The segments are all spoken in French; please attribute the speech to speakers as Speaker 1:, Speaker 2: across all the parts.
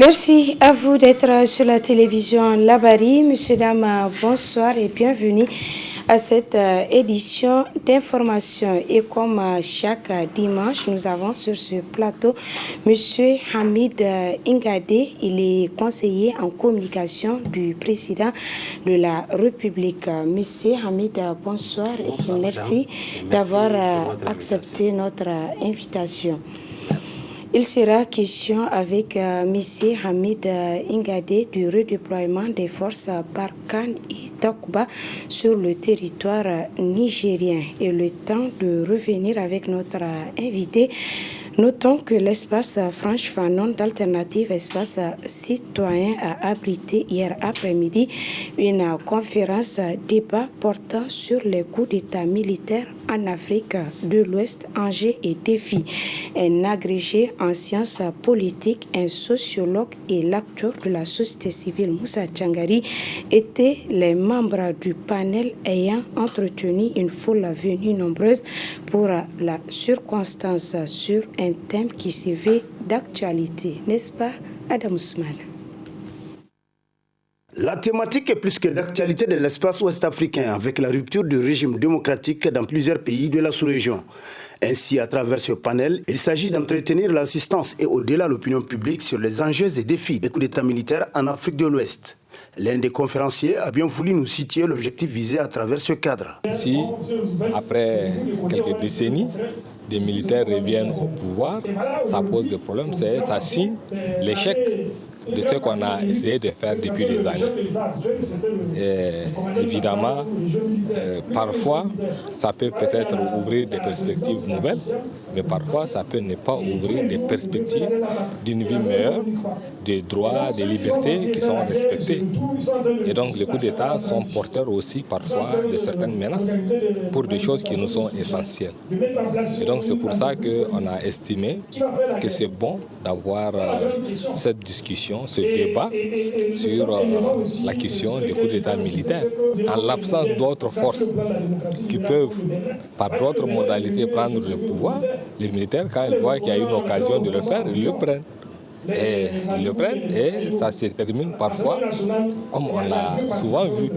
Speaker 1: Merci à vous d'être sur la télévision Labari. Messieurs, dames, bonsoir et bienvenue à cette édition d'information. Et comme chaque dimanche, nous avons sur ce plateau Monsieur Hamid Ingade. Il est conseiller en communication du président de la République. Monsieur Hamid, bonsoir et merci d'avoir accepté notre invitation. Il sera question avec M. Hamid Ingade du redéploiement des forces Barkhane et Takuba sur le territoire nigérien. Et le temps de revenir avec notre invité, notons que l'espace Franche Fanon d'Alternative Espace Citoyen a abrité hier après-midi une conférence débat portant sur les coups d'État militaires en Afrique de l'Ouest, enjeux et défis. Un agrégé en sciences politiques, un sociologue et l'acteur de la société civile Moussa Tchangari étaient les membres du panel ayant entretenu une foule venue nombreuse pour la circonstance sur un thème qui se veut d'actualité, n'est-ce pas, Adam Ousmane?
Speaker 2: La thématique est plus que d'actualité de l'espace ouest-africain avec la rupture du régime démocratique dans plusieurs pays de la sous-région. Ainsi, à travers ce panel, il s'agit d'entretenir l'assistance et au-delà l'opinion publique sur les enjeux et défis des coups d'État militaires en Afrique de l'Ouest. L'un des conférenciers a bien voulu nous situer l'objectif visé à travers ce cadre.
Speaker 3: Si, après quelques décennies, des militaires reviennent au pouvoir, ça pose des problèmes, ça signe l'échec de ce qu'on a essayé de faire depuis des années. Et évidemment, parfois, ça peut peut-être ouvrir des perspectives nouvelles, mais parfois, ça peut ne pas ouvrir des perspectives d'une vie meilleure, des droits, des libertés qui sont respectés. Et donc, les coups d'État sont porteurs aussi parfois de certaines menaces pour des choses qui nous sont essentielles. Et donc, c'est pour ça qu'on a estimé que c'est bon d'avoir cette discussion, ce débat sur la question des coups d'État militaires. En l'absence d'autres forces qui peuvent, par d'autres modalités, prendre le pouvoir, les militaires, quand ils voient qu'il y a une occasion de le faire, ils le prennent. Et ils le prennent et ça se termine parfois comme on l'a souvent vu.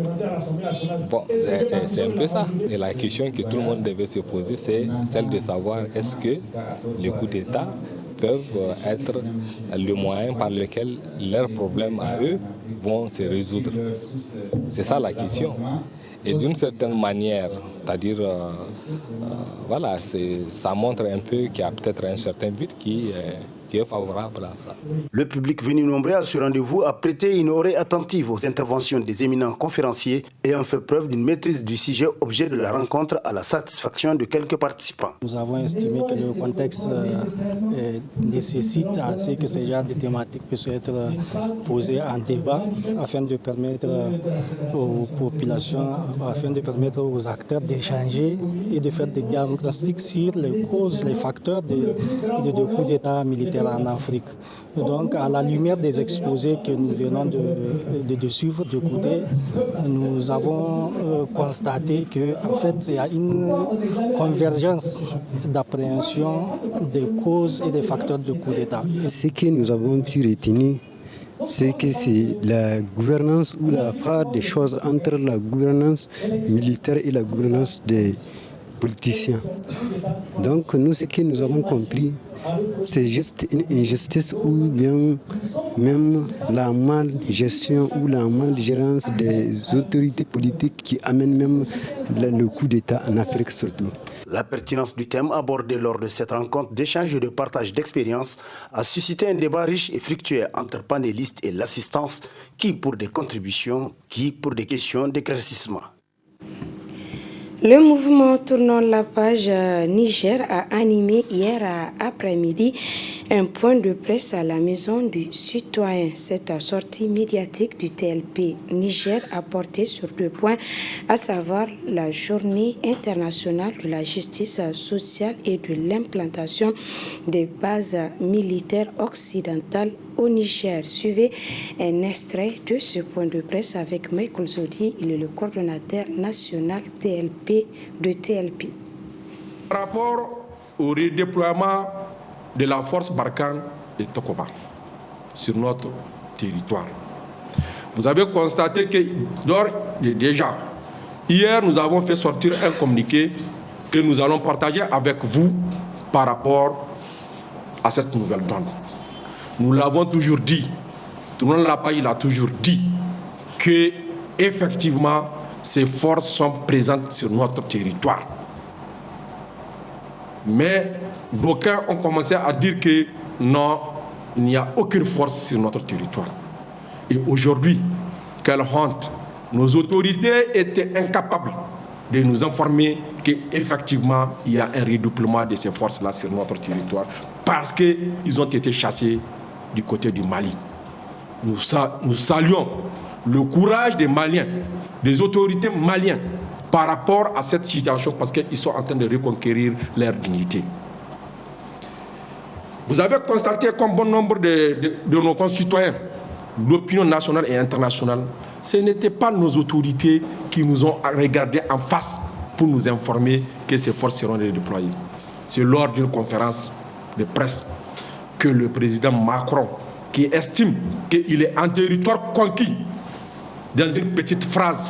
Speaker 3: Bon, c'est un peu ça. Et la question que tout le monde devait se poser, c'est celle de savoir est-ce que les coups d'État peuvent être le moyen par lequel leurs problèmes à eux vont se résoudre. C'est ça la question. Et d'une certaine manière, c'est-à-dire, voilà, ça montre un peu qu'il y a peut-être un certain but qui est favorable à ça.
Speaker 2: Le public venu nombreux à ce rendez-vous a prêté une oreille attentive aux interventions des éminents conférenciers et ont fait preuve d'une maîtrise du sujet objet de la rencontre à la satisfaction de quelques participants.
Speaker 4: Nous avons estimé que le contexte nécessite assez que ce genre de thématiques puissent être posées en débat afin de permettre aux populations, afin de permettre aux acteurs d'échanger et de faire des diagnostics sur les causes, les facteurs de coups d'État militaires en Afrique. Donc, à la lumière des exposés que nous venons de suivre, d'écouter, nous avons constaté qu'en fait, il y a une convergence d'appréhension des causes et des facteurs de coup d'État.
Speaker 5: Ce que nous avons pu retenir, c'est que c'est la gouvernance ou la part des choses entre la gouvernance militaire et la gouvernance des politiciens. Donc, nous, ce que nous avons compris, c'est juste une injustice ou bien même la mal-gestion ou la mal-gérance des autorités politiques qui amènent même le coup d'État en Afrique surtout.
Speaker 2: La pertinence du thème abordé lors de cette rencontre d'échange et de partage d'expériences a suscité un débat riche et fructueux entre panélistes et l'assistance, qui pour des contributions, qui pour des questions d'éclaircissement.
Speaker 1: Le mouvement Tournons la page Niger a animé hier après-midi un point de presse à la maison du citoyen. Cette sortie médiatique du TLP Niger a porté sur 2 points, à savoir la journée internationale de la justice sociale et de l'implantation des bases militaires occidentales au Niger. Suivez un extrait de ce point de presse avec Michael Zodi, il est le coordonnateur national de TLP.
Speaker 6: Par rapport au redéploiement de la force Barkhane et Takuba, sur notre territoire. Vous avez constaté que déjà, hier, nous avons fait sortir un communiqué que nous allons partager avec vous par rapport à cette nouvelle donne. Nous l'avons toujours dit, tout le monde il a toujours dit que effectivement ces forces sont présentes sur notre territoire. Mais d'aucuns ont commencé à dire que non, il n'y a aucune force sur notre territoire. Et aujourd'hui, quelle honte! Nos autorités étaient incapables de nous informer qu'effectivement, il y a un redoublement de ces forces-là sur notre territoire parce qu'ils ont été chassés du côté du Mali. Nous saluons le courage des Maliens, des autorités maliennes par rapport à cette situation parce qu'ils sont en train de reconquérir leur dignité. Vous avez constaté qu'un bon nombre de nos concitoyens, l'opinion nationale et internationale, ce n'étaient pas nos autorités qui nous ont regardés en face pour nous informer que ces forces seront redéployées. C'est lors d'une conférence de presse que le président Macron, qui estime qu'il est en territoire conquis, dans une petite phrase,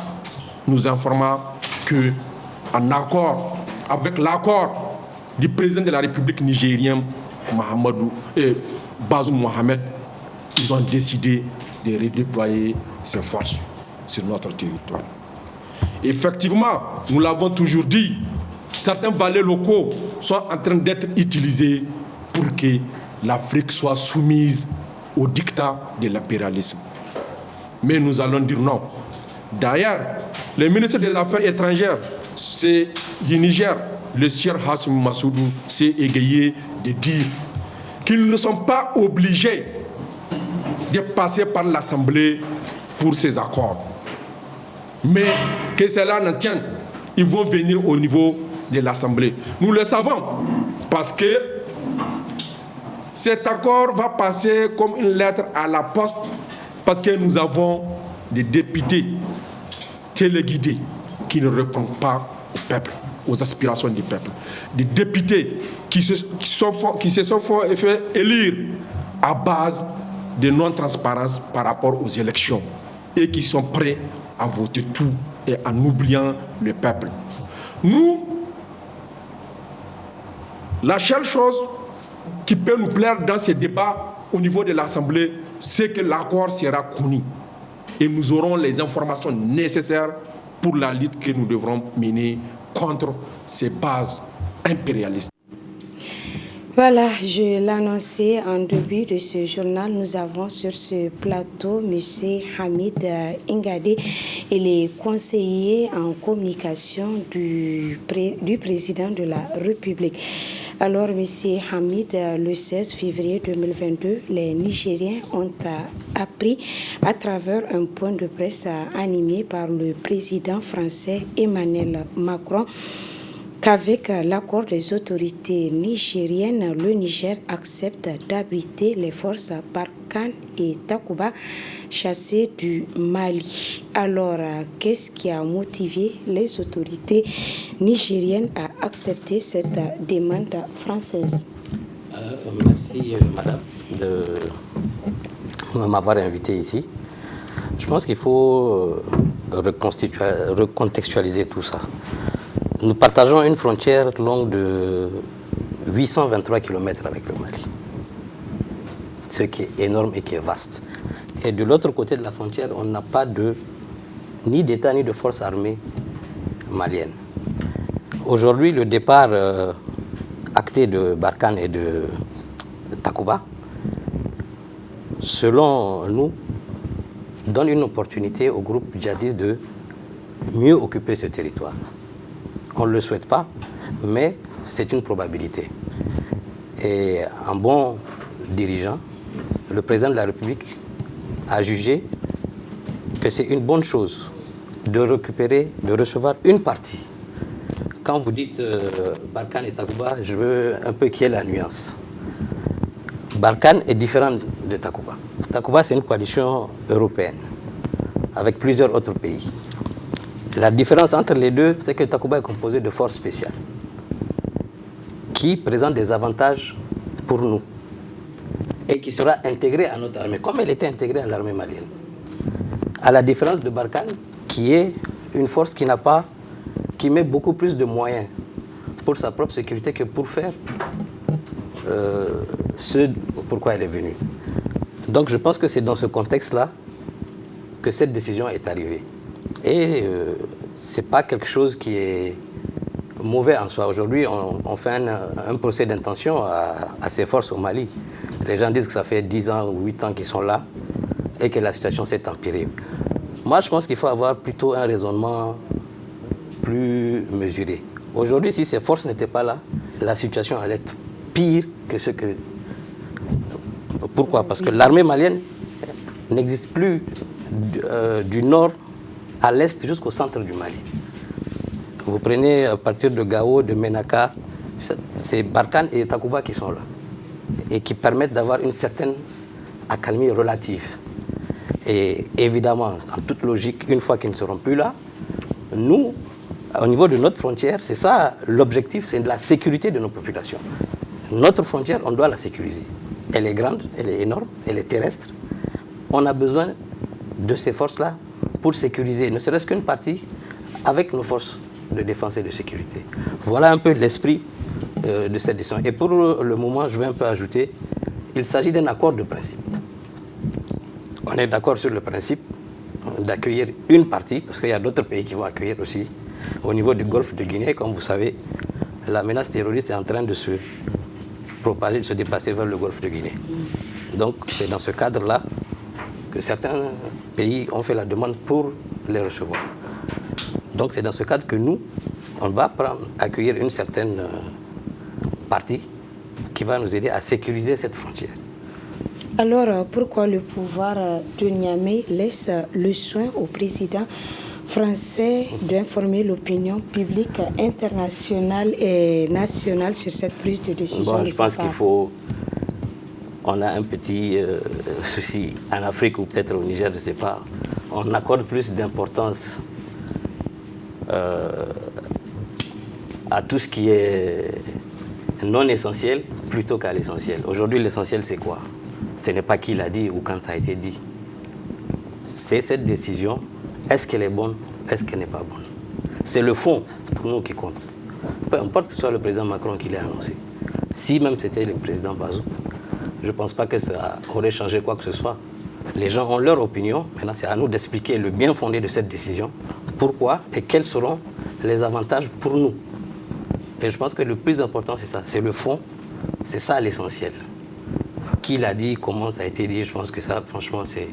Speaker 6: nous informa qu'en accord avec l'accord du président de la République nigérienne, Bazoum Mohamed, ils ont décidé de redéployer ces forces sur notre territoire. Effectivement, nous l'avons toujours dit, certains valets locaux sont en train d'être utilisés pour que l'Afrique soit soumise au diktat de l'impérialisme. Mais nous allons dire non. D'ailleurs, le ministre des Affaires étrangères du Niger, le sieur Hassim Massoudou, s'est égayé de dire qu'ils ne sont pas obligés de passer par l'Assemblée pour ces accords. Mais que cela n'en tienne, ils vont venir au niveau de l'Assemblée. Nous le savons, parce que cet accord va passer comme une lettre à la poste, parce que nous avons des députés téléguidés qui ne répondent pas au peuple, aux aspirations du peuple. Des députés qui se sont fait élire à base de non-transparence par rapport aux élections et qui sont prêts à voter tout et en oubliant le peuple. Nous, la seule chose qui peut nous plaire dans ces débats au niveau de l'Assemblée, c'est que l'accord sera connu et nous aurons les informations nécessaires pour la lutte que nous devrons mener contre ces bases impérialistes.
Speaker 1: Voilà, je l'annonçais en début de ce journal. Nous avons sur ce plateau M. Hamid Ingade, il est conseiller en communication du président de la République. Alors, M. Hamid, le 16 février 2022, les Nigériens ont appris à travers un point de presse animé par le président français Emmanuel Macron qu'avec l'accord des autorités nigériennes, le Niger accepte d'abriter les forces Barkhane et Takuba chassées du Mali. Alors, qu'est-ce qui a motivé les autorités nigériennes à accepter cette demande française?
Speaker 7: Merci, madame, de m'avoir invité ici. Je pense qu'il faut recontextualiser tout ça. Nous partageons une frontière longue de 823 km avec le Mali, ce qui est énorme et qui est vaste. Et de l'autre côté de la frontière, on n'a pas ni d'État ni de forces armées maliennes. Aujourd'hui, le départ acté de Barkhane et de Takuba, selon nous, donne une opportunité au groupe djihadiste de mieux occuper ce territoire. On ne le souhaite pas, mais c'est une probabilité. Et un bon dirigeant, le président de la République, a jugé que c'est une bonne chose de recevoir une partie. Quand vous dites Barkhane et Takuba, je veux un peu qu'il y ait la nuance. Barkhane est différent de Takuba. Takuba, c'est une coalition européenne, avec plusieurs autres pays. La différence entre les deux, c'est que Takuba est composé de forces spéciales qui présentent des avantages pour nous. et qui sera intégrée à notre armée, comme elle était intégrée à l'armée malienne. À la différence de Barkhane, qui est une force qui met beaucoup plus de moyens pour sa propre sécurité que pour faire ce pourquoi elle est venue. Donc je pense que c'est dans ce contexte-là que cette décision est arrivée. Et ce n'est pas quelque chose qui est mauvais en soi. Aujourd'hui, on fait un procès d'intention à ces forces au Mali. Les gens disent que ça fait 10 ans ou 8 ans qu'ils sont là et que la situation s'est empirée. Moi, je pense qu'il faut avoir plutôt un raisonnement plus mesuré. Aujourd'hui, si ces forces n'étaient pas là, la situation allait être pire que ce que... Pourquoi? Parce que l'armée malienne n'existe plus du nord à l'est jusqu'au centre du Mali. Vous prenez à partir de Gao, de Menaka, c'est Barkhane et Takuba qui sont là et qui permettent d'avoir une certaine accalmie relative. Et évidemment, en toute logique, une fois qu'ils ne seront plus là, nous, au niveau de notre frontière, c'est ça l'objectif, c'est la sécurité de nos populations. Notre frontière, on doit la sécuriser. Elle est grande, elle est énorme, elle est terrestre. On a besoin de ces forces-là pour sécuriser, ne serait-ce qu'une partie, avec nos forces de défense et de sécurité. Voilà un peu l'esprit de cette décision. Et pour le moment, je vais un peu ajouter, il s'agit d'un accord de principe. On est d'accord sur le principe d'accueillir une partie, parce qu'il y a d'autres pays qui vont accueillir aussi. Au niveau du golfe de Guinée, comme vous savez, la menace terroriste est en train de se propager, de se déplacer vers le golfe de Guinée. Donc c'est dans ce cadre-là que certains pays ont fait la demande pour les recevoir. Donc c'est dans ce cadre que nous, on va accueillir une certaine partie qui va nous aider à sécuriser cette frontière.
Speaker 1: Alors, pourquoi le pouvoir de Niamey laisse le soin au président français d'informer l'opinion publique internationale et nationale sur cette prise de décision?
Speaker 7: Bon, je pense qu'il faut... On a un petit souci en Afrique ou peut-être au Niger, je ne sais pas. On accorde plus d'importance à tout ce qui est non essentiel plutôt qu'à l'essentiel. Aujourd'hui, l'essentiel, c'est quoi? Ce n'est pas qui l'a dit ou quand ça a été dit. C'est cette décision. Est-ce qu'elle est bonne? Est-ce qu'elle n'est pas bonne? C'est le fond pour nous qui compte. Peu importe que ce soit le président Macron qui l'ait annoncé. Si même c'était le président Bazoum, je ne pense pas que ça aurait changé quoi que ce soit. Les gens ont leur opinion. Maintenant, c'est à nous d'expliquer le bien fondé de cette décision. Pourquoi et quels seront les avantages pour nous. Et je pense que le plus important, c'est ça. C'est le fond. C'est ça l'essentiel. Qui l'a dit, comment ça a été dit, je pense que ça, franchement, c'est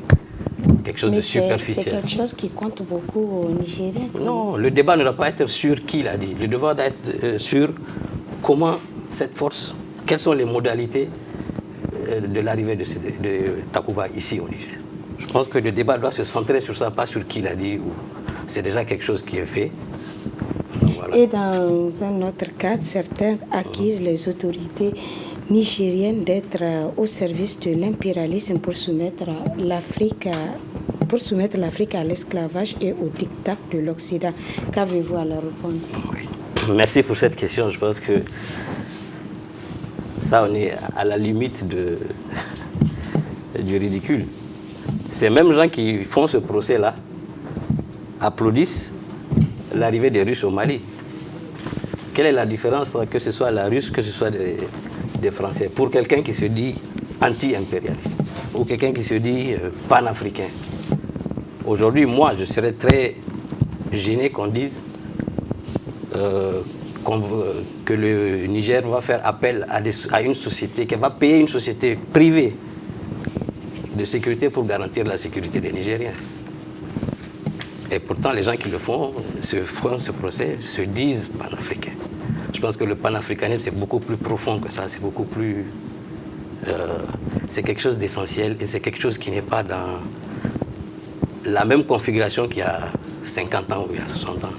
Speaker 7: quelque chose de superficiel.
Speaker 1: C'est quelque chose qui compte beaucoup au Nigeria.
Speaker 7: Non, le débat ne doit pas être sur qui l'a dit. Le débat doit être sur comment cette force, quelles sont les modalités de l'arrivée de Takuba ici au Niger. Je pense que le débat doit se centrer sur ça, pas sur qui l'a dit. C'est déjà quelque chose qui est fait. Voilà.
Speaker 1: Et dans un autre cadre, certains accusent les autorités nigérienne d'être au service de l'impérialisme pour soumettre l'Afrique à l'esclavage et au diktat de l'Occident. Qu'avez-vous à leur répondre?
Speaker 7: Oui. Merci pour cette question. Je pense que ça, on est à la limite du ridicule. Ces mêmes gens qui font ce procès-là applaudissent l'arrivée des Russes au Mali. Quelle est la différence que ce soit la Russe, que ce soit des Français, pour quelqu'un qui se dit anti-impérialiste ou quelqu'un qui se dit panafricain? Aujourd'hui, moi, je serais très gêné qu'on dise que le Niger va faire appel à une société, qu'elle va payer une société privée de sécurité pour garantir la sécurité des Nigériens. Et pourtant, les gens qui le font ce procès, se disent panafricains. Je pense que le panafricanisme, c'est beaucoup plus profond que ça. C'est beaucoup plus... c'est quelque chose d'essentiel et c'est quelque chose qui n'est pas dans la même configuration qu'il y a 50 ans ou il y a 60 ans.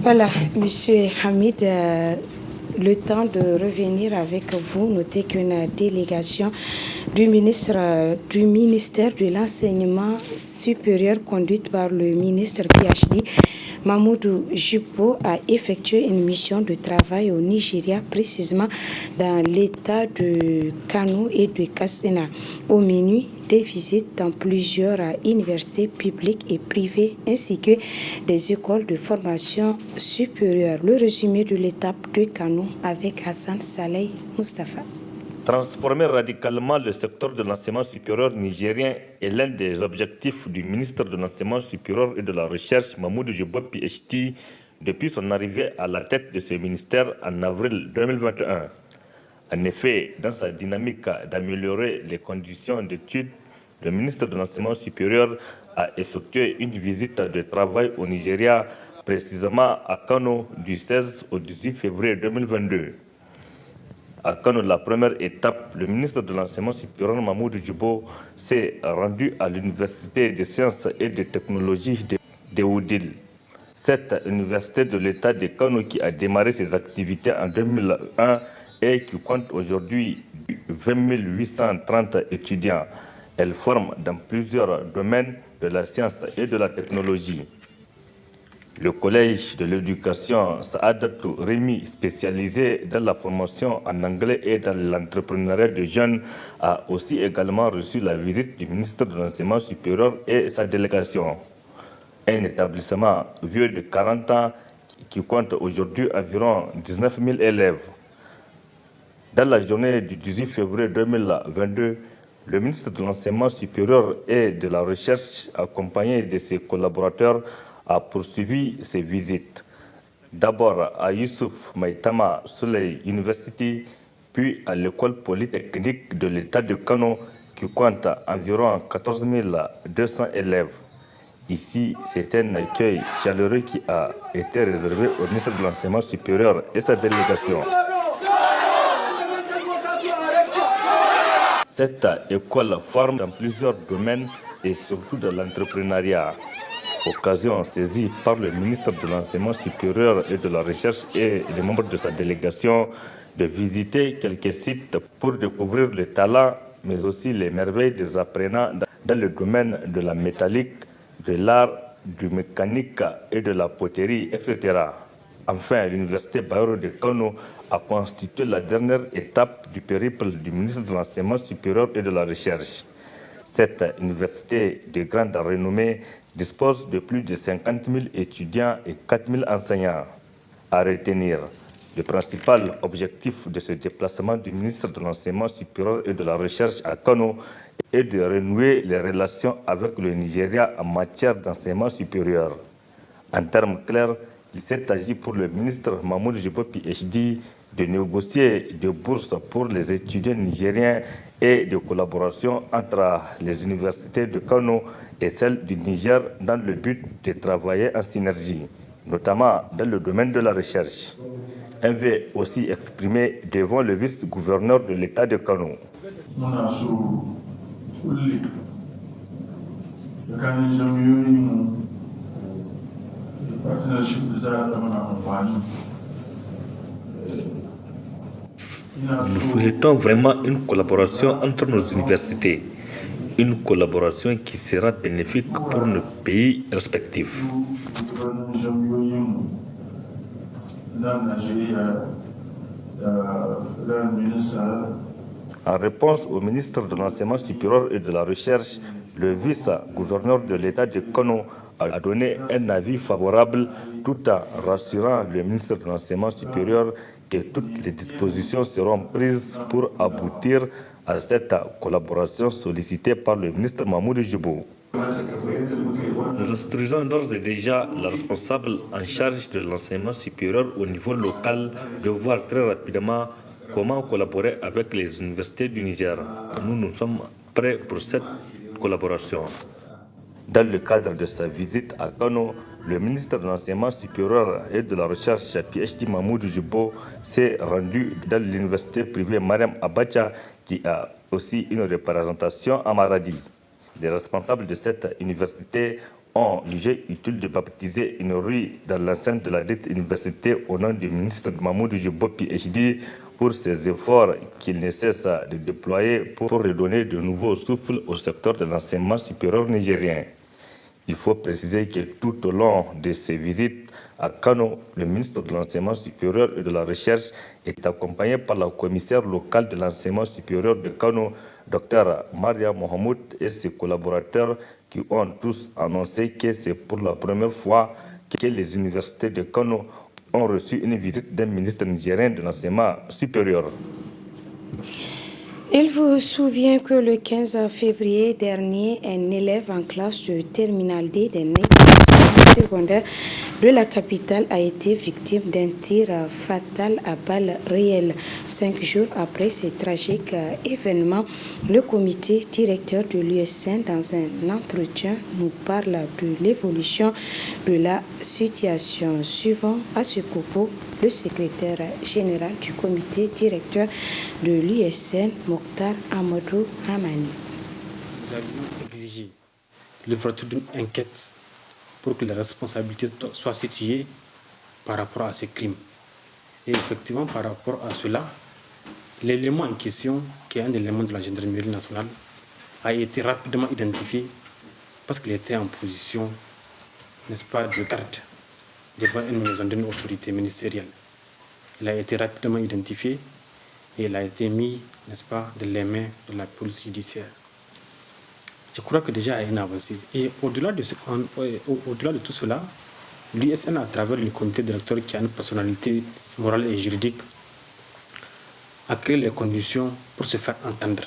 Speaker 1: Voilà, Monsieur Hamid, le temps de revenir avec vous. Notez qu'une délégation du ministère de l'Enseignement supérieur conduite par le ministre PhD Mamoudou Jupo a effectué une mission de travail au Nigeria, précisément dans l'état de Kano et de Katsina. Au menu, des visites dans plusieurs universités publiques et privées ainsi que des écoles de formation supérieure. Le résumé de l'étape de Kano avec Hassan Saleh Mustafa.
Speaker 8: Transformer radicalement le secteur de l'enseignement supérieur nigérien est l'un des objectifs du ministre de l'Enseignement supérieur et de la Recherche, Mamoudou Jubo, PhD, depuis son arrivée à la tête de ce ministère en avril 2021. En effet, dans sa dynamique d'améliorer les conditions d'études, le ministre de l'Enseignement supérieur a effectué une visite de travail au Nigeria, précisément à Kano, du 16 au 18 février 2022. À Kano, la première étape, le ministre de l'Enseignement supérieur, Mamoudou Jubo, s'est rendu à l'Université des sciences et des technologies de Oudil. Cette université de l'État de Kano qui a démarré ses activités en 2001 et qui compte aujourd'hui 20 830 étudiants. Elle forme dans plusieurs domaines de la science et de la technologie. Le collège de l'éducation Saadatou Rémi, spécialisé dans la formation en anglais et dans l'entrepreneuriat de jeunes, a aussi également reçu la visite du ministre de l'Enseignement supérieur et sa délégation. Un établissement vieux de 40 ans qui compte aujourd'hui environ 19 000 élèves. Dans la journée du 18 février 2022, le ministre de l'Enseignement supérieur et de la Recherche, accompagné de ses collaborateurs, a poursuivi ses visites. D'abord à Youssouf Maïtama Souley University, puis à l'école polytechnique de l'État de Kano qui compte environ 14 200 élèves. Ici, c'est un accueil chaleureux qui a été réservé au ministre de l'Enseignement supérieur et sa délégation. Cette école forme dans plusieurs domaines et surtout dans l'entrepreneuriat. Occasion saisie par le ministre de l'Enseignement supérieur et de la Recherche et les membres de sa délégation de visiter quelques sites pour découvrir les talents, mais aussi les merveilles des apprenants dans le domaine de la métallique, de l'art, du mécanique et de la poterie, etc. Enfin, l'université Bayero de Kano a constitué la dernière étape du périple du ministre de l'Enseignement supérieur et de la Recherche. Cette université de grande renommée dispose de plus de 50 000 étudiants et 4 000 enseignants. À retenir, le principal objectif de ce déplacement du ministre de l'Enseignement supérieur et de la Recherche à Kano est de renouer les relations avec le Nigeria en matière d'enseignement supérieur. En termes clairs, il s'est agi pour le ministre Mamoudou Jubo, PhD, de négocier des bourses pour les étudiants nigériens et de collaboration entre les universités de Kano et celles du Niger dans le but de travailler en synergie, notamment dans le domaine de la recherche. Un vœu aussi exprimé devant le vice-gouverneur de l'État de Kano. Nous souhaitons vraiment une collaboration entre nos universités, une collaboration qui sera bénéfique pour nos pays respectifs. En réponse au ministre de l'Enseignement supérieur et de la Recherche, le vice-gouverneur de l'État de Kano a donné un avis favorable tout en rassurant le ministre de l'Enseignement supérieur que toutes les dispositions seront prises pour aboutir à cette collaboration sollicitée par le ministre Mamoudou Jubo. Nous instruisons d'ores et déjà la responsable en charge de l'enseignement supérieur au niveau local de voir très rapidement comment collaborer avec les universités du Niger. Nous sommes prêts pour cette collaboration. Dans le cadre de sa visite à Kano, le ministre de l'Enseignement supérieur et de la Recherche, PhD Mamoudou Jubo, s'est rendu dans l'université privée Mariam Abacha, qui a aussi une représentation à Maradi. Les responsables de cette université ont jugé utile de baptiser une rue dans l'enceinte de la dite université au nom du ministre Mamoudou Jubo, PhD, pour ses efforts qu'il ne cesse de déployer pour redonner de nouveaux souffles au secteur de l'enseignement supérieur nigérien. Il faut préciser que tout au long de ses visites à Kano, le ministre de l'Enseignement supérieur et de la Recherche est accompagné par la commissaire locale de l'Enseignement supérieur de Kano, Dr Maria Mohamoud, et ses collaborateurs qui ont tous annoncé que c'est pour la première fois que les universités de Kano ont reçu une visite d'un ministre nigérien de l'Enseignement supérieur.
Speaker 1: Il vous souvient que le 15 février dernier, un élève en classe de terminale D d'un établissement secondaire de la capitale a été victime d'un tir fatal à balles réelles. 5 jours après ces tragiques événements, le comité directeur de l'USN, dans un entretien, nous parle de l'évolution de la situation. Suivant à ce propos le secrétaire général du comité directeur de l'USN, Mokhtar Amadou Hamani.
Speaker 9: Nous avions exigé l'ouverture d'une enquête pour que les responsabilités soient situées par rapport à ces crimes. Et effectivement, par rapport à cela, l'élément en question, qui est un élément de la gendarmerie nationale, a été rapidement identifié parce qu'il était en position, n'est-ce pas, de garde devant une maison d'une autorité ministérielle. Il a été rapidement identifié et il a été mis, n'est-ce pas, dans les mains de la police judiciaire. Je crois que déjà il y a une avancée. Et au-delà de tout cela, l'USN, à travers le comité directeur qui a une personnalité morale et juridique, a créé les conditions pour se faire entendre.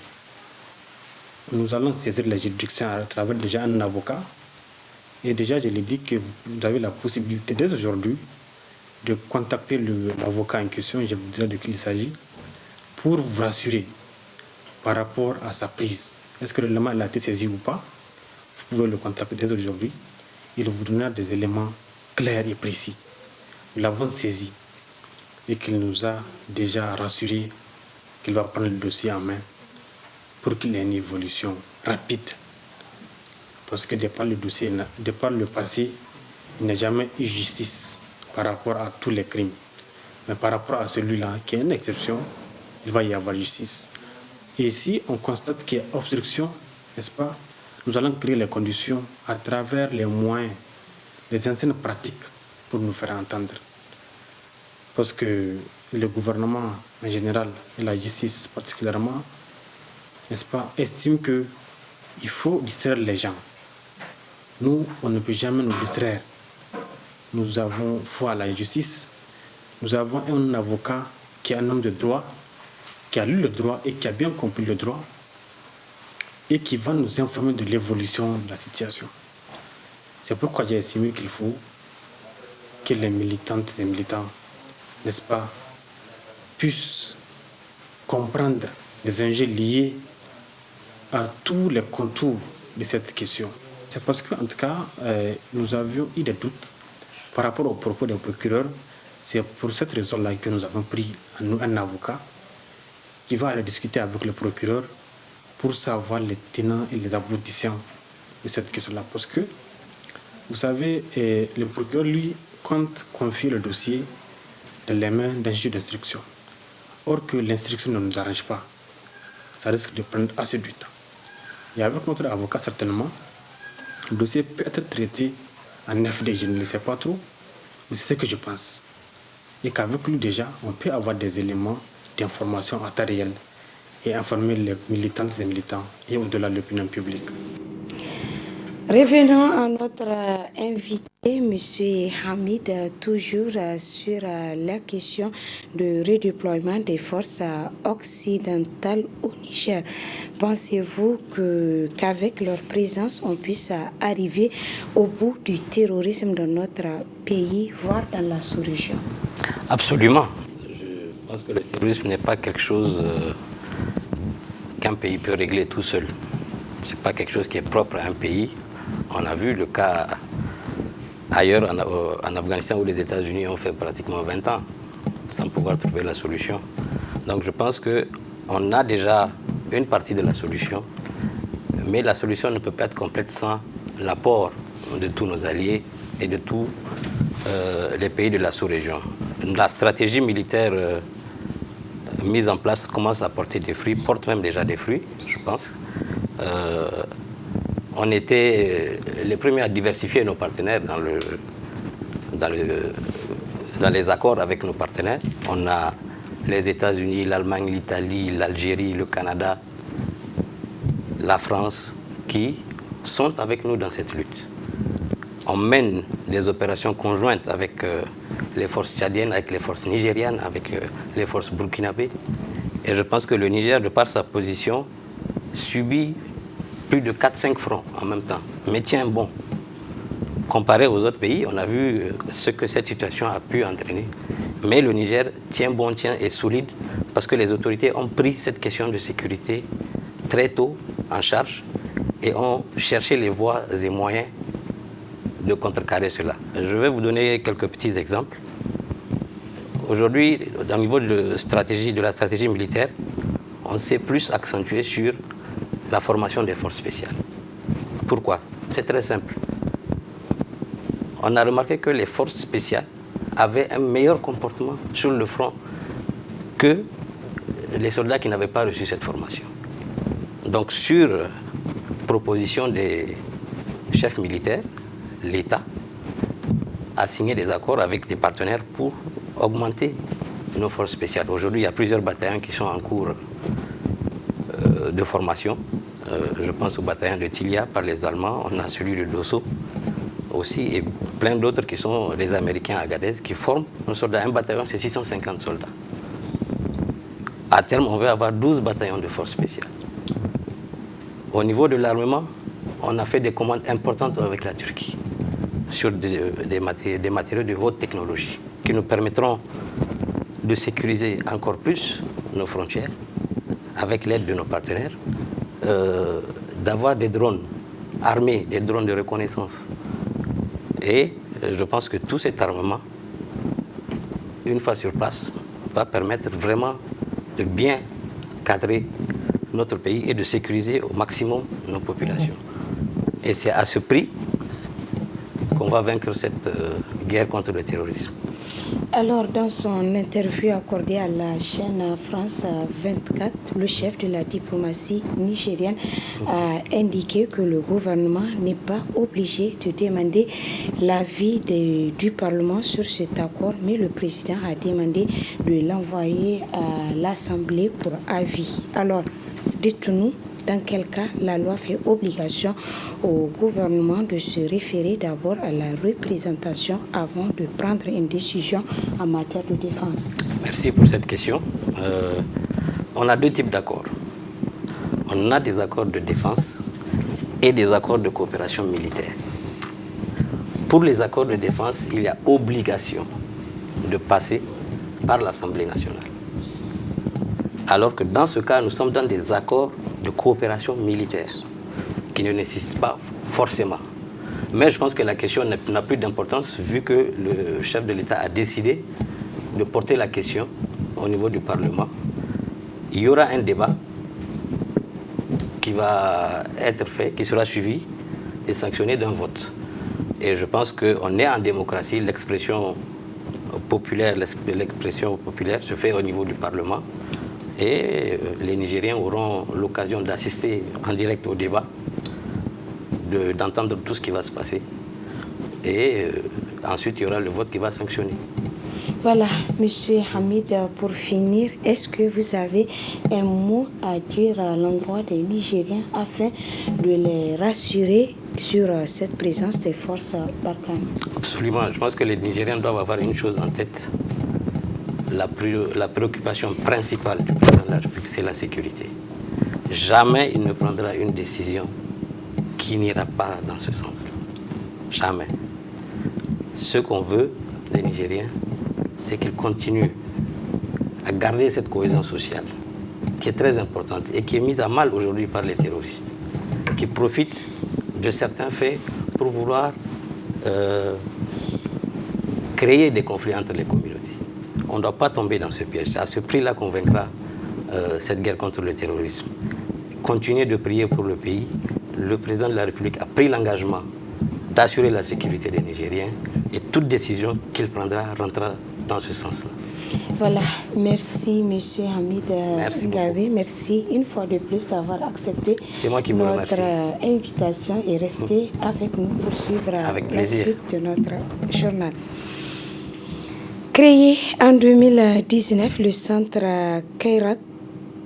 Speaker 9: Nous allons saisir les juridictions à travers déjà un avocat. Et déjà, je l'ai dit que vous avez la possibilité dès aujourd'hui de contacter l'avocat en question, je vous dirai de qui il s'agit, pour vous rassurer par rapport à sa prise. Est-ce que l'élément a été saisi ou pas? Vous pouvez le contacter dès aujourd'hui. Il vous donnera des éléments clairs et précis. Nous l'avons saisi et qu'il nous a déjà rassuré qu'il va prendre le dossier en main pour qu'il ait une évolution rapide. Parce que de par le passé, il n'y a jamais eu justice par rapport à tous les crimes. Mais par rapport à celui-là, qui est une exception, il va y avoir justice. Et si on constate qu'il y a obstruction, n'est-ce pas, nous allons créer les conditions à travers les moyens, les anciennes pratiques pour nous faire entendre. Parce que le gouvernement en général et la justice particulièrement, n'est-ce pas, estiment qu'il faut distraire les gens. Nous, on ne peut jamais nous distraire. Nous avons foi à la justice. Nous avons un avocat qui est un homme de droit, qui a lu le droit et qui a bien compris le droit et qui va nous informer de l'évolution de la situation. C'est pourquoi j'ai estimé qu'il faut que les militantes et militants, n'est-ce pas, puissent comprendre les enjeux liés à tous les contours de cette question. C'est parce qu'en tout cas, nous avions eu des doutes par rapport aux propos des procureurs. C'est pour cette raison-là que nous avons pris un avocat qui va aller discuter avec le procureur pour savoir les tenants et les aboutissants de cette question-là. Parce que, vous savez, le procureur, lui, compte confier le dossier dans les mains d'un juge d'instruction. Or que l'instruction ne nous arrange pas. Ça risque de prendre assez de temps. Et avec notre avocat, certainement, le dossier peut être traité en FD, je ne le sais pas trop, mais c'est ce que je pense. Et qu'avec lui déjà, on peut avoir des éléments d'information à temps réel et informer les militantes et militants et au-delà de l'opinion publique.
Speaker 1: Revenons à notre invité, M. Hamid, toujours sur la question de redéploiement des forces occidentales au Niger. Pensez-vous qu'avec leur présence, on puisse arriver au bout du terrorisme dans notre pays, voire dans la sous-région?
Speaker 7: Absolument. Je pense que le terrorisme n'est pas quelque chose qu'un pays peut régler tout seul. Ce n'est pas quelque chose qui est propre à un pays. On a vu le cas ailleurs en Afghanistan où les États-Unis ont fait pratiquement 20 ans sans pouvoir trouver la solution. Donc je pense qu'on a déjà une partie de la solution, mais la solution ne peut pas être complète sans l'apport de tous nos alliés et de tous les pays de la sous-région. La stratégie militaire mise en place commence à porter des fruits, porte même déjà des fruits, je pense. on était les premiers à diversifier nos partenaires dans les accords avec nos partenaires. On a les États-Unis, l'Allemagne, l'Italie, l'Algérie, le Canada, la France, qui sont avec nous dans cette lutte. On mène des opérations conjointes avec les forces tchadiennes, avec les forces nigérianes, avec les forces burkinabées. Et je pense que le Niger, de par sa position, subit plus de 4-5 fronts en même temps, mais tient bon. Comparé aux autres pays, on a vu ce que cette situation a pu entraîner. Mais le Niger tient bon, est solide, parce que les autorités ont pris cette question de sécurité très tôt en charge et ont cherché les voies et moyens de contrecarrer cela. Je vais vous donner quelques petits exemples. Aujourd'hui, au niveau de la stratégie militaire, on s'est plus accentué sur la formation des forces spéciales. Pourquoi? C'est très simple. On a remarqué que les forces spéciales avaient un meilleur comportement sur le front que les soldats qui n'avaient pas reçu cette formation. Donc, sur proposition des chefs militaires, l'État a signé des accords avec des partenaires pour augmenter nos forces spéciales. Aujourd'hui, il y a plusieurs bataillons qui sont en cours de formation. Je pense au bataillon de Tilia par les Allemands, on a celui de Dosso aussi, et plein d'autres qui sont les Américains à Agadez, qui forment nos soldats. Un bataillon, c'est 650 soldats. À terme, on veut avoir 12 bataillons de forces spéciales. Au niveau de l'armement, on a fait des commandes importantes avec la Turquie sur des matériaux de haute technologie qui nous permettront de sécuriser encore plus nos frontières avec l'aide de nos partenaires, d'avoir des drones armés, des drones de reconnaissance. Et je pense que tout cet armement, une fois sur place, va permettre vraiment de bien cadrer notre pays et de sécuriser au maximum nos populations. Et c'est à ce prix qu'on va vaincre cette guerre contre le terrorisme.
Speaker 1: Alors, dans son interview accordée à la chaîne France 24, le chef de la diplomatie nigérienne a indiqué que le gouvernement n'est pas obligé de demander l'avis du Parlement sur cet accord, mais le président a demandé de l'envoyer à l'Assemblée pour avis. Alors, dites-nous, dans quel cas la loi fait obligation au gouvernement de se référer d'abord à la représentation avant de prendre une décision en matière de défense?
Speaker 7: Merci pour cette question. On a deux types d'accords. On a des accords de défense et des accords de coopération militaire. Pour les accords de défense, il y a obligation de passer par l'Assemblée nationale. Alors que dans ce cas, nous sommes dans des accords de coopération militaire qui ne nécessitent pas forcément. Mais je pense que la question n'a plus d'importance vu que le chef de l'État a décidé de porter la question au niveau du Parlement. Il y aura un débat qui va être fait, qui sera suivi et sanctionné d'un vote. Et je pense qu'on est en démocratie, l'expression populaire se fait au niveau du Parlement. Et les Nigériens auront l'occasion d'assister en direct au débat, d'entendre tout ce qui va se passer. Et ensuite, il y aura le vote qui va sanctionner.
Speaker 1: Voilà, Monsieur Hamid, pour finir, est-ce que vous avez un mot à dire à l'endroit des Nigériens afin de les rassurer sur cette présence des forces Barkhane?
Speaker 7: Absolument. Je pense que les Nigériens doivent avoir une chose en tête. La préoccupation principale du président de la République, c'est la sécurité. Jamais il ne prendra une décision qui n'ira pas dans ce sens-là. Jamais. Ce qu'on veut des Nigériens, c'est qu'ils continuent à garder cette cohésion sociale, qui est très importante et qui est mise à mal aujourd'hui par les terroristes, qui profitent de certains faits pour vouloir créer des conflits entre les communautés. On ne doit pas tomber dans ce piège. C'est à ce prix-là qu'on vaincra cette guerre contre le terrorisme. Continuez de prier pour le pays. Le président de la République a pris l'engagement d'assurer la sécurité des Nigériens et toute décision qu'il prendra rentrera dans ce sens-là.
Speaker 1: Voilà, merci Monsieur Hamid Ngawi. Merci une fois de plus d'avoir accepté notre invitation et rester avec nous pour suivre la suite de notre journal. Créé en 2019, le centre Kairat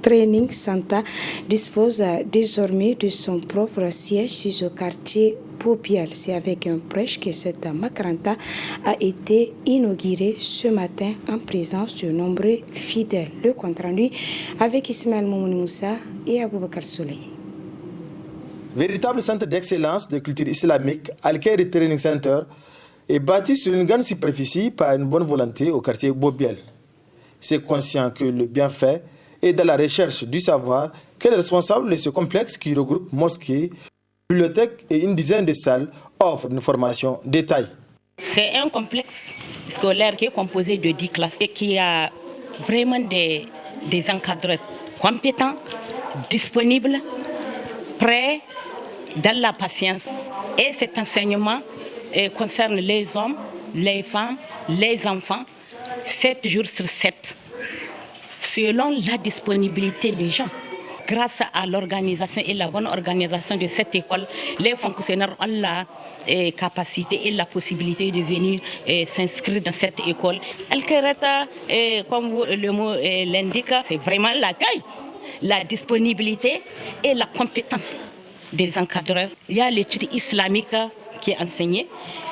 Speaker 1: Training Center dispose désormais de son propre siège sur le quartier Popial. C'est avec un prêche que cette makaranta a été inaugurée ce matin en présence de nombreux fidèles. Le compte rendu avec Ismaël Moumouni Moussa et Aboubakar Souley.
Speaker 10: Véritable centre d'excellence de culture islamique, Al-Khair Training Center est bâti sur une grande superficie par une bonne volonté au quartier Bobiel. C'est conscient que le bienfait est dans la recherche du savoir que le responsable de ce complexe qui regroupe mosquées, bibliothèques et une dizaine de salles offre une formation détaillée.
Speaker 11: C'est un complexe scolaire qui est composé de 10 classes et qui a vraiment des encadreurs compétents, disponibles, prêts, dans la patience. Et cet enseignement concerne les hommes, les femmes, les enfants, 7 jours sur 7, selon la disponibilité des gens. Grâce à l'organisation et la bonne organisation de cette école, les fonctionnaires ont la capacité et la possibilité de venir s'inscrire dans cette école. Al-Khairata, comme le mot l'indique, c'est vraiment l'accueil, la disponibilité et la compétence des encadreurs. Il y a l'étude islamique qui est enseignée,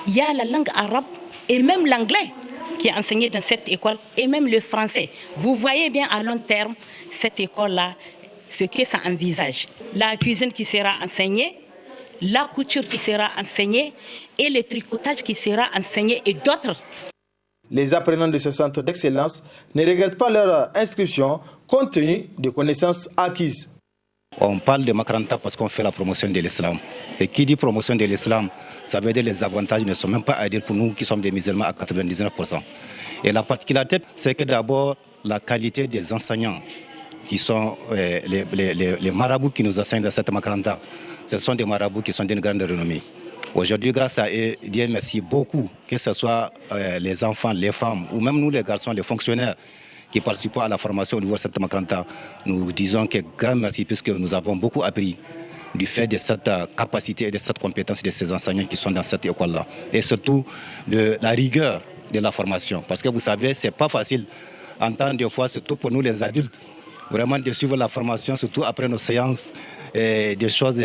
Speaker 11: il y a la langue arabe et même l'anglais qui est enseigné dans cette école et même le français. Vous voyez bien à long terme cette école-là, ce que ça envisage. La cuisine qui sera enseignée, la couture qui sera enseignée et le tricotage qui sera enseigné et d'autres.
Speaker 10: Les apprenants de ce centre d'excellence ne regrettent pas leur inscription compte tenu des connaissances acquises.
Speaker 12: On parle de Makaranta parce qu'on fait la promotion de l'islam. Et qui dit promotion de l'islam, ça veut dire les avantages ne sont même pas à dire pour nous qui sommes des musulmans à 99%. Et la particularité, c'est que d'abord, la qualité des enseignants, qui sont les marabouts qui nous enseignent dans cette Makaranta, ce sont des marabouts qui sont d'une grande renommée. Aujourd'hui, grâce à eux, Dieu merci beaucoup, que ce soit les enfants, les femmes, ou même nous les garçons, les fonctionnaires, qui participent à la formation au niveau de cette Makaranta, nous disons que grand merci puisque nous avons beaucoup appris du fait de cette capacité et de cette compétence de ces enseignants qui sont dans cette école-là. Et surtout de la rigueur de la formation. Parce que vous savez, ce n'est pas facile en temps de fois, surtout pour nous les adultes, vraiment de suivre la formation, surtout après nos séances, des choses,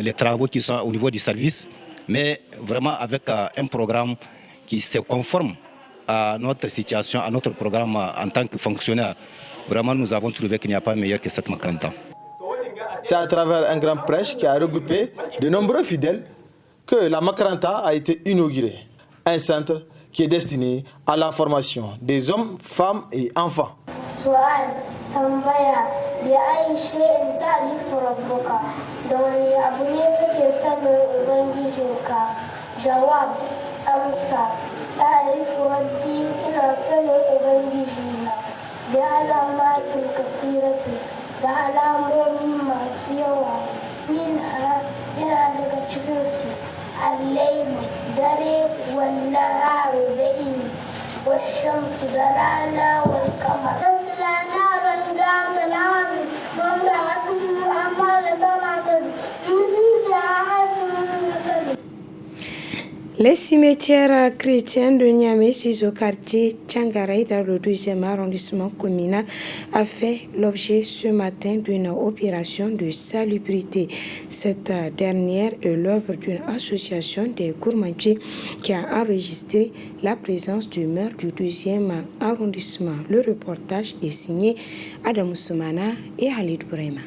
Speaker 12: les travaux qui sont au niveau du service, mais vraiment avec un programme qui se conforme à notre situation, à notre programme en tant que fonctionnaire. Vraiment, nous avons trouvé qu'il n'y a pas meilleur que cette Makaranta.
Speaker 10: C'est à travers un grand prêche qui a regroupé de nombreux fidèles que la Makaranta a été inaugurée. Un centre qui est destiné à la formation des hommes, femmes et enfants.
Speaker 13: أعرف ربي إلى سنة أبنجينا بعلامات كثيرة بعلامات مما سيوا منها إلى تشكرس الليل زريق والنهار ليل والشمس درانا والقمر لا نارا ذات لهب وامرأته حمالة بيدها
Speaker 1: Les cimetières chrétiens de Niamey, au quartier Tchangaraï, dans le 12e arrondissement communal, a fait l'objet ce matin d'une opération de salubrité. Cette dernière est l'œuvre d'une association des gourmandiers qui a enregistré la présence du maire du 12e arrondissement. Le reportage est signé Adam Soumana et Halid Bourema.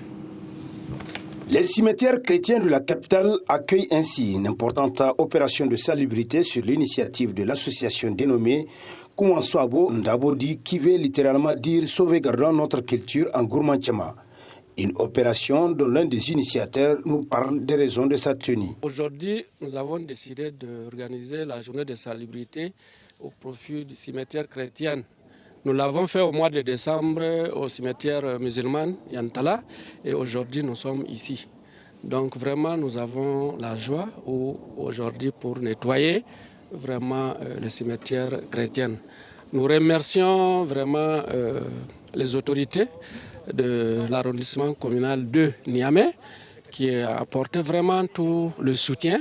Speaker 2: Les cimetières chrétiens de la capitale accueillent ainsi une importante opération de salubrité sur l'initiative de l'association dénommée Koumanswabo Ndabodi, qui veut littéralement dire sauvegardons notre culture en gourmandchama. Une opération dont l'un des initiateurs nous parle des raisons de sa tenue.
Speaker 14: Aujourd'hui, nous avons décidé d'organiser la journée de salubrité au profit du cimetière chrétien. Nous l'avons fait au mois de décembre au cimetière musulman Yantala et aujourd'hui nous sommes ici. Donc vraiment nous avons la joie aujourd'hui pour nettoyer vraiment le cimetière chrétien. Nous remercions vraiment les autorités de l'arrondissement communal de Niamey qui a apporté vraiment tout le soutien,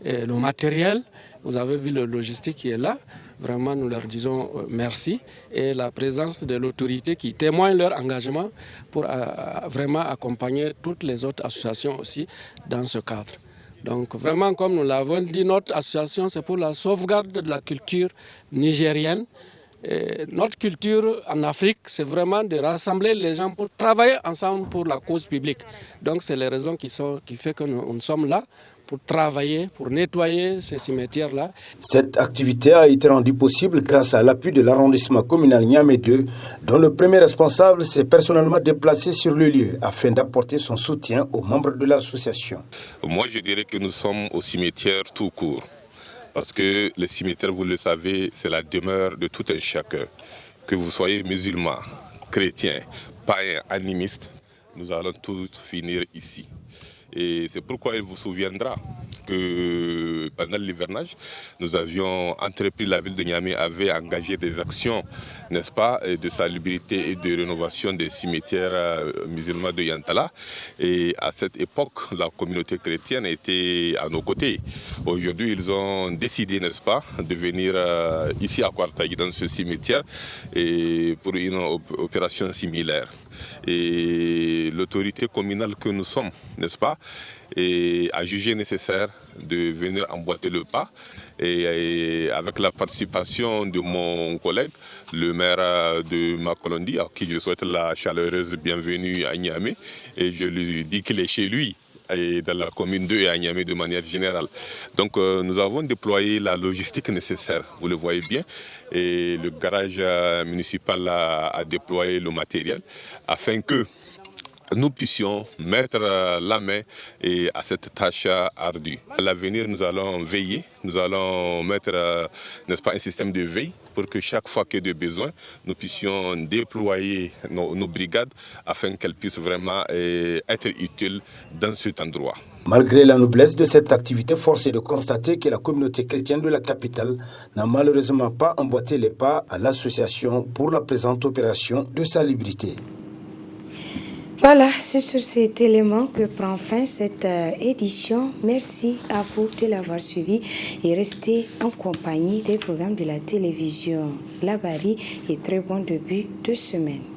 Speaker 14: et le matériel. Vous avez vu le logistique qui est là. Vraiment, nous leur disons merci. Et la présence de l'autorité qui témoigne leur engagement pour vraiment accompagner toutes les autres associations aussi dans ce cadre. Donc vraiment, comme nous l'avons dit, notre association, c'est pour la sauvegarde de la culture nigérienne. Et notre culture en Afrique, c'est vraiment de rassembler les gens pour travailler ensemble pour la cause publique. Donc c'est les raisons qui font que nous sommes là pour travailler, pour nettoyer ces cimetières-là.
Speaker 2: Cette activité a été rendue possible grâce à l'appui de l'arrondissement communal Niamey 2, dont le premier responsable s'est personnellement déplacé sur le lieu afin d'apporter son soutien aux membres de l'association.
Speaker 15: Moi, je dirais que nous sommes au cimetière tout court. Parce que le cimetière, vous le savez, c'est la demeure de tout un chacun. Que vous soyez musulman, chrétien, païen, animiste, nous allons tous finir ici. Et c'est pourquoi il vous souviendra que pendant l'hivernage, nous avions entrepris, la ville de Niamey avait engagé des actions, n'est-ce pas, de salubrité et de rénovation des cimetières musulmans de Yantala. Et à cette époque, la communauté chrétienne était à nos côtés. Aujourd'hui, ils ont décidé, n'est-ce pas, de venir ici à Kwartagui, dans ce cimetière, et pour une opération similaire. Et l'autorité communale que nous sommes, n'est-ce pas, et a jugé nécessaire de venir emboîter le pas et avec la participation de mon collègue, le maire de Makolondi, à qui je souhaite la chaleureuse bienvenue à Niamey, et je lui dis qu'il est chez lui et dans la commune 2 et à Niamey de manière générale. Donc nous avons déployé la logistique nécessaire, vous le voyez bien, et le garage municipal a déployé le matériel afin que nous puissions mettre la main à cette tâche ardue. À l'avenir, nous allons veiller, nous allons mettre, n'est-ce pas, un système de veille pour que chaque fois qu'il y ait des besoins, nous puissions déployer nos brigades afin qu'elles puissent vraiment être utiles dans cet endroit.
Speaker 2: Malgré la noblesse de cette activité, force est de constater que la communauté chrétienne de la capitale n'a malheureusement pas emboîté les pas à l'association pour la présente opération de salubrité.
Speaker 1: Voilà, c'est sur cet élément que prend fin cette édition. Merci à vous de l'avoir suivi et restez en compagnie des programmes de la télévision Labari et très bon début de semaine.